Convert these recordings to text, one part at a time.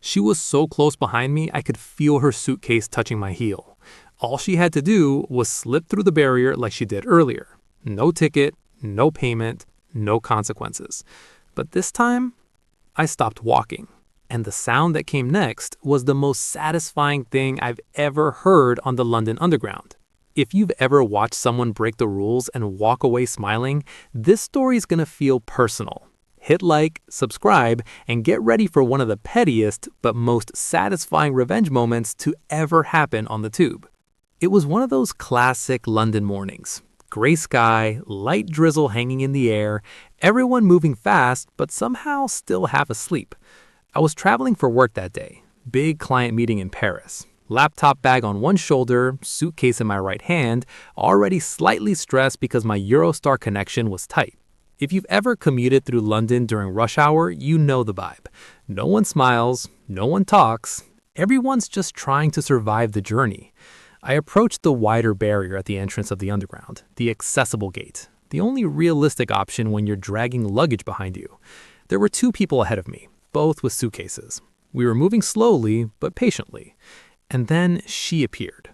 She was so close behind me, I could feel her suitcase touching my heel. All she had to do was slip through the barrier like she did earlier. No ticket, no payment, no consequences. But this time, I stopped walking. And the sound that came next was the most satisfying thing I've ever heard on the London Underground. If you've ever watched someone break the rules and walk away smiling, this story's gonna feel personal. Hit like, subscribe, and get ready for one of the pettiest but most satisfying revenge moments to ever happen on the tube. It was one of those classic London mornings. Gray sky, light drizzle hanging in the air, everyone moving fast but somehow still half asleep. I was traveling for work that day. Big client meeting in Paris. Laptop bag on one shoulder, suitcase in my right hand, already slightly stressed because my Eurostar connection was tight. If you've ever commuted through London during rush hour, you know the vibe. No one smiles, no one talks, everyone's just trying to survive the journey. I approached the wider barrier at the entrance of the Underground, the accessible gate, the only realistic option when you're dragging luggage behind you. There were two people ahead of me, both with suitcases. We were moving slowly, but patiently. And then she appeared.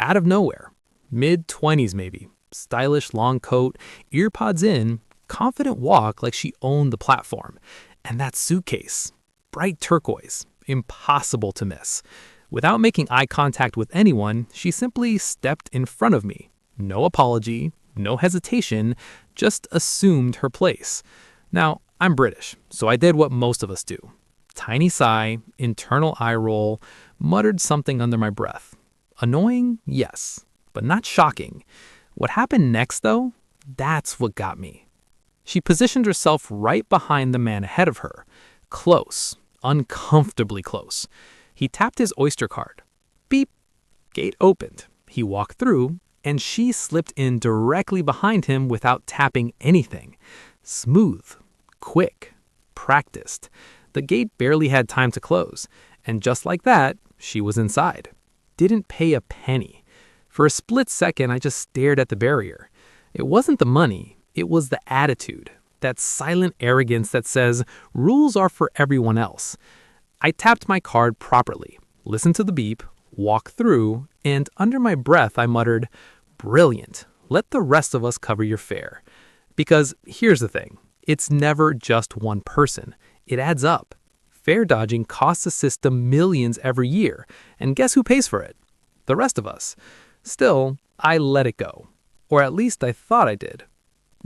Out of nowhere. Mid-20s maybe. Stylish long coat, earpods in, confident walk like she owned the platform. And that suitcase. Bright turquoise. Impossible to miss. Without making eye contact with anyone, she simply stepped in front of me. No apology, no hesitation, just assumed her place. Now, I'm British, so I did what most of us do. Tiny sigh, internal eye roll, muttered something under my breath. Annoying? Yes, but not shocking. What happened next, though? That's what got me. She positioned herself right behind the man ahead of her. Close, uncomfortably close. He tapped his Oyster card. Beep. Gate opened. He walked through, and she slipped in directly behind him without tapping anything. Smooth, quick, practiced. The gate barely had time to close, and just like that, she was inside. Didn't pay a penny. For a split second, I just stared at the barrier. It wasn't the money, it was the attitude. That silent arrogance that says, rules are for everyone else. I tapped my card properly, listened to the beep, walked through, and under my breath I muttered, brilliant, let the rest of us cover your fare. Because here's the thing, it's never just one person. It adds up. Fare dodging costs the system millions every year, and guess who pays for it? The rest of us. Still, I let it go. Or at least I thought I did.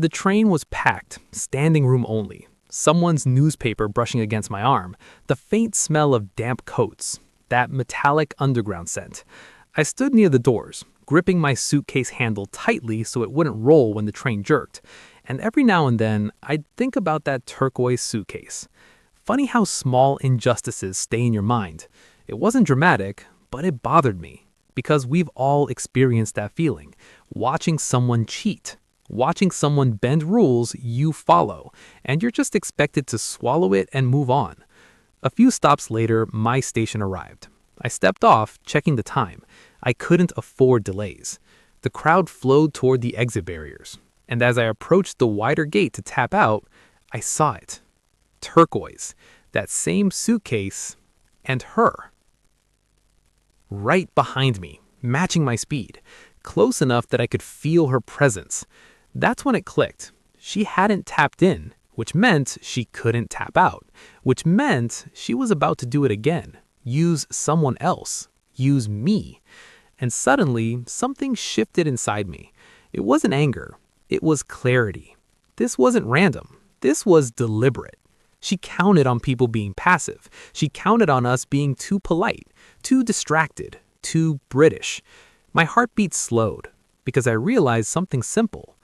The train was packed, standing room only. Someone's newspaper brushing against my arm, the faint smell of damp coats, that metallic underground scent. I stood near the doors, gripping my suitcase handle tightly so it wouldn't roll when the train jerked. And every now and then, I'd think about that turquoise suitcase. Funny how small injustices stay in your mind. It wasn't dramatic, but it bothered me. Because we've all experienced that feeling. Watching someone cheat. Watching someone bend rules you follow, and you're just expected to swallow it and move on. A few stops later, my station arrived. I stepped off, checking the time. I couldn't afford delays. The crowd flowed toward the exit barriers, and as I approached the wider gate to tap out, I saw it. Turquoise, that same suitcase, and her. Right behind me, matching my speed, close enough that I could feel her presence. That's when it clicked. She hadn't tapped in, which meant she couldn't tap out, which meant she was about to do it again, use someone else, use me. And suddenly, something shifted inside me. It wasn't anger, it was clarity. This wasn't random, this was deliberate. She counted on people being passive. She counted on us being too polite, too distracted, too British. My heartbeat slowed because I realized something simple.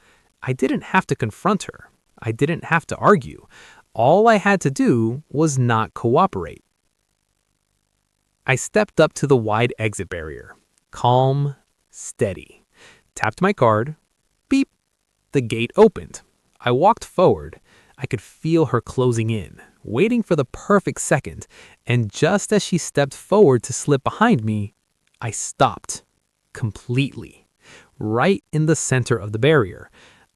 I didn't have to confront her. I didn't have to argue. All I had to do was not cooperate. I stepped up to the wide exit barrier. Calm, steady. Tapped my card. Beep. The gate opened. I walked forward. I could feel her closing in, waiting for the perfect second, and just as she stepped forward to slip behind me, I stopped. Completely. Right in the center of the barrier.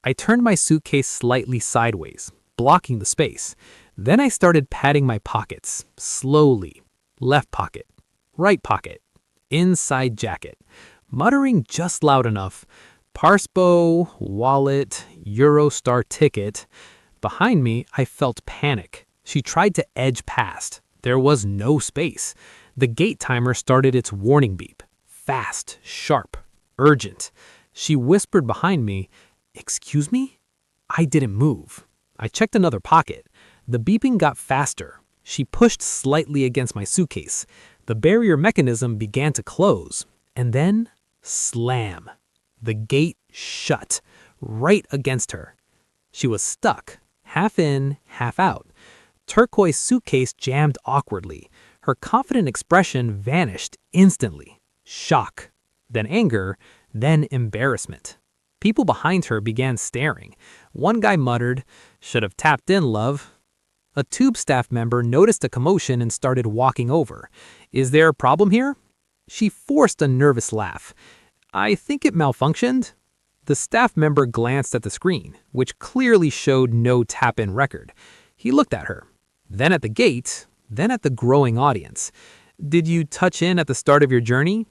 I turned my suitcase slightly sideways, blocking the space. Then I started patting my pockets, slowly, left pocket, right pocket, inside jacket, muttering just loud enough, Parspo, wallet, Eurostar ticket. Behind me, I felt panic. She tried to edge past. There was no space. The gate timer started its warning beep. Fast, sharp, urgent. She whispered behind me, "Excuse me?" I didn't move. I checked another pocket. The beeping got faster. She pushed slightly against my suitcase. The barrier mechanism began to close. And then, slam. The gate shut, right against her. She was stuck, half in, half out. Turquoise suitcase jammed awkwardly. Her confident expression vanished instantly. Shock, then anger, then embarrassment. People behind her began staring. One guy muttered, "Should have tapped in, love." A tube staff member noticed a commotion and started walking over. "Is there a problem here?" She forced a nervous laugh. "I think it malfunctioned." The staff member glanced at the screen, which clearly showed no tap-in record. He looked at her, then at the gate, then at the growing audience. "Did you touch in at the start of your journey?"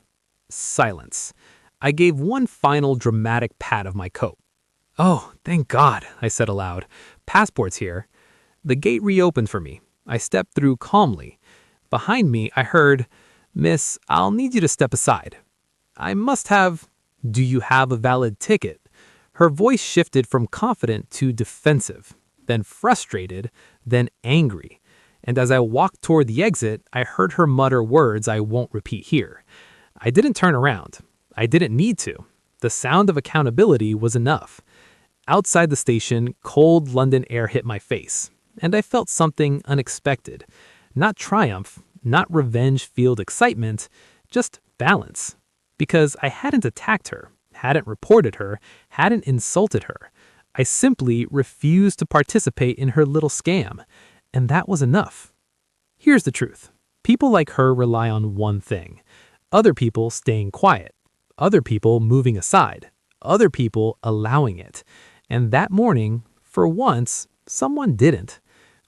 Silence. I gave one final dramatic pat of my coat. "Oh, thank God," I said aloud. "Passport's here." The gate reopened for me. I stepped through calmly. Behind me, I heard, "Miss, I'll need you to step aside." I must have... "Do you have a valid ticket?" Her voice shifted from confident to defensive, then frustrated, then angry. And as I walked toward the exit, I heard her mutter words I won't repeat here. I didn't turn around. I didn't need to. The sound of accountability was enough. Outside the station, cold London air hit my face, and I felt something unexpected. Not triumph, not revenge-fueled excitement, just balance. Because I hadn't attacked her, hadn't reported her, hadn't insulted her. I simply refused to participate in her little scam, and that was enough. Here's the truth. People like her rely on one thing. Other people staying quiet. Other people moving aside. Other people allowing it. And that morning, for once, someone didn't.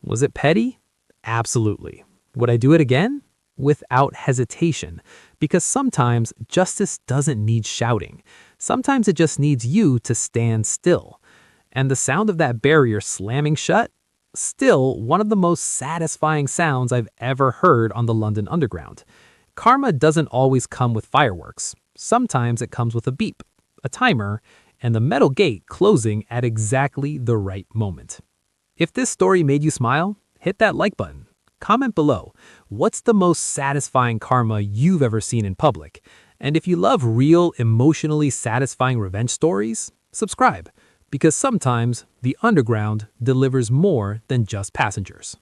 Was it petty? Absolutely. Would I do it again? Without hesitation. Because sometimes justice doesn't need shouting. Sometimes it just needs you to stand still. And the sound of that barrier slamming shut? Still one of the most satisfying sounds I've ever heard on the London Underground. Karma doesn't always come with fireworks. Sometimes it comes with a beep, a timer, and the metal gate closing at exactly the right moment. If this story made you smile, hit that like button. Comment below, what's the most satisfying karma you've ever seen in public? And if you love real, emotionally satisfying revenge stories, subscribe, because sometimes the underground delivers more than just passengers.